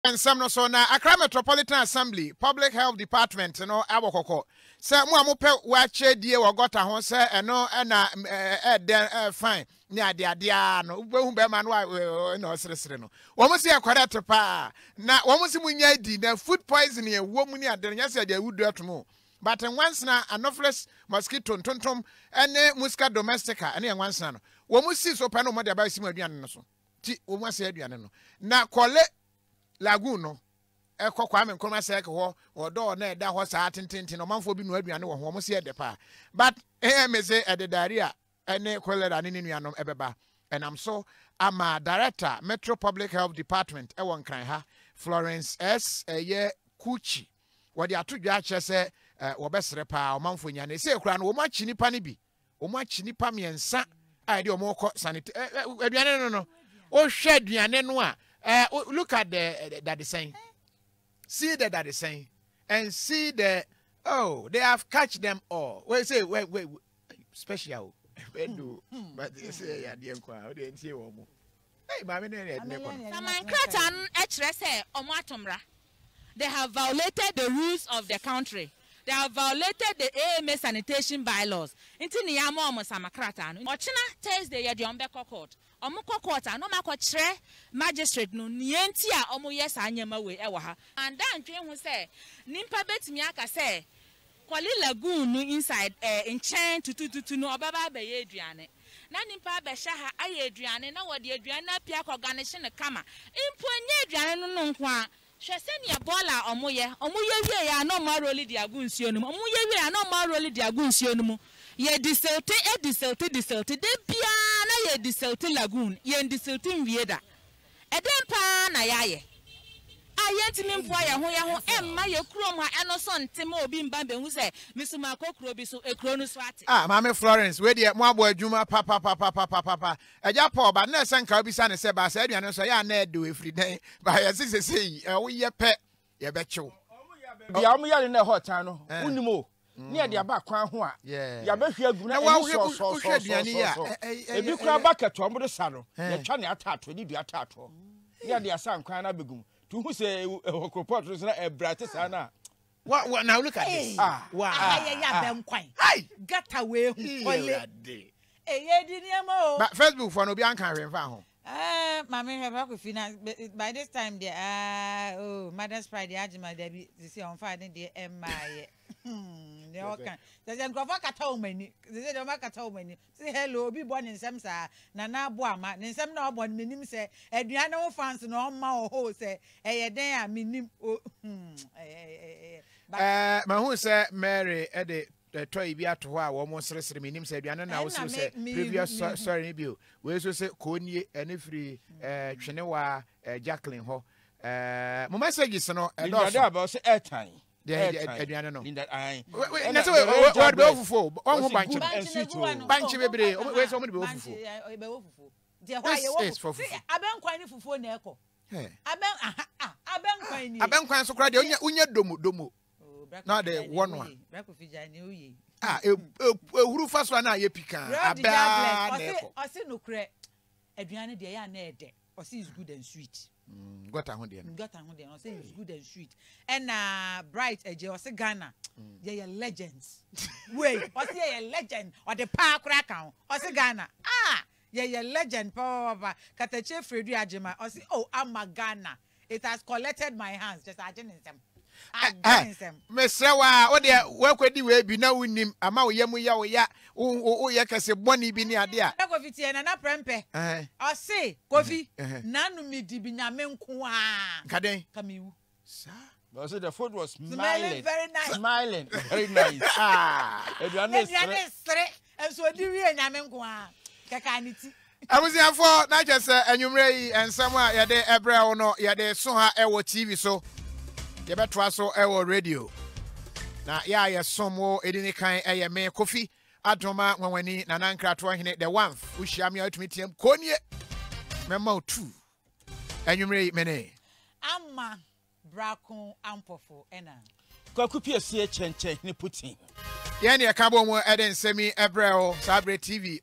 And some no so na Accra Metropolitan Assembly Public Health Department no abokoko say mo amope wache die wo gota ho say eno na fine ni ade no ubehu be ma no no sere no wo mo say correct pa na wo mo si munya di na food poisoning e wo mu ni ade nya say ade wudu atomo but once na anopheles mosquito tontom ene musca domestica ene once na no wo mo si so pa no mo de ba si mu aduane no so ti wo mo say aduane no na kole lagoon no ekọ Kwame Nkrumah say ho Odaw na eda ho saa tintintin no manfo bi no aduane wo ho mo se ede pa but A.M.A say ededari a ene cholera ne nuanom ebeba and so A.M.A Director Metro Public Health Department e won kran ha Florence S eye Kuchi wo de atodwa ache say wo besere pa o manfo nya na say kura no wo ma chi nipa ne bi wo ma chi nipa miensa a de o mo kọ sanit aduane no o hwe aduane no a look at that is saying. See that is saying. And see the they have catch them all. Wait, special. But they say dear they say hey, they have violated the rules of the country. They have violated the A.M.A sanitation bylaws. Inti ni yamo omo samakrata no. Ochina Thursday ya di ombeko court. Omukọ court no makọ magistrate no nienti a omo yes anyama we e ha. And dan twen hu say nimpa betimi aka say Kwali lagoon no inside nchen tutututu no obaba abaye aduane. Na nimpa be hya ha aye aduane na wode aduane na pia ko garnish ne kama. Impo nye aduane no nko a Shesenia bola omoye wie ya no ma roli di agunsuo num omoye wie ya no ma roli di agunsuo num ye diselte de bia na ye diselte lagoon ye diselte nwieda eden pa na yaye ayenti mimpo ya ho emma ye krom ha eno so ntem obi mba be hu se misuma kokro bi so ekro no so ate Mama Florence we de mo abo adwuma papa eja pa ba na se nka obi sa ne se ba sa aduane so ya na edo efri den ba ye se wo ye pe ye be chew bia mo ya ne hotan no unimo ni e de aba kwan ho a ya be hwe agu na so aduane ya ebi kura bucket o mo do sa no ye twa ne atato ni dua atato ni e de asa nkwan na begum to who say Perpetrators na ebrate sana. What now look at this. Wow. Hey, get away ole. But Facebook for no be ankan remfa ho. Mama have to finance by this time the Mother's Friday ajima dey be see on Friday the A.M.A. They all can. There's a Grovaka many. They say the Macatao many. Say hello, be born in some sa, Nana Boama, and some no born minim say, Adriano fans no ma ho say, a day minim. My who say Mary Eddie. The toy be at why almost listening minim said, and I was say previous sorry bill. We also say Coney and free Chinewa Jacqueline Ho. My message is no about airtime. Adriano in that I that's what be overful on bunch and sweet bunch every where's somebody be overful. Yes, for Aben kwani fufu na eko. Aben kwan so kra de unya domo. Now the one. Who first one na ye pika. I say no cre. Aduane de ya na ede. I say it's good and sweet. Got a hundred. I say it's good and sweet. And bright eje I say Ghana. They are legends. Wait, I say a legend or the park crack. I say Ghana. Yeah, legend. Papa Katache Fredu Ajima. I say A.M.A Ghana. It has collected my hands. Just agent them. Mesrawa o de wakwedi we bi na unim ama wo yemu ya wo ya o ye kase boni bi ni ade a na Kofi tie na prempe o se Kofi nanu mi di bi nyame nko a kaden kamiwu sa but so the food was smiling very nice Eduane stre enso di wi nyame nko a kakaniti abuziafo na jese anwumre yi ensam a ye de ebre wo no ye de so ha e wo TV so ye betwa so e wo radio na ya ye somo edini kan A.M.A Kofi Adoma Nwanwani na Nankrato hene the one uhyia me atumi tiam konye mema 2 anwumre yi mene A.M.A Brakon Ampofo ena kwakupi asie chenchen ni Putin ye ne ka bo mo eden semi ebre o Sabre TV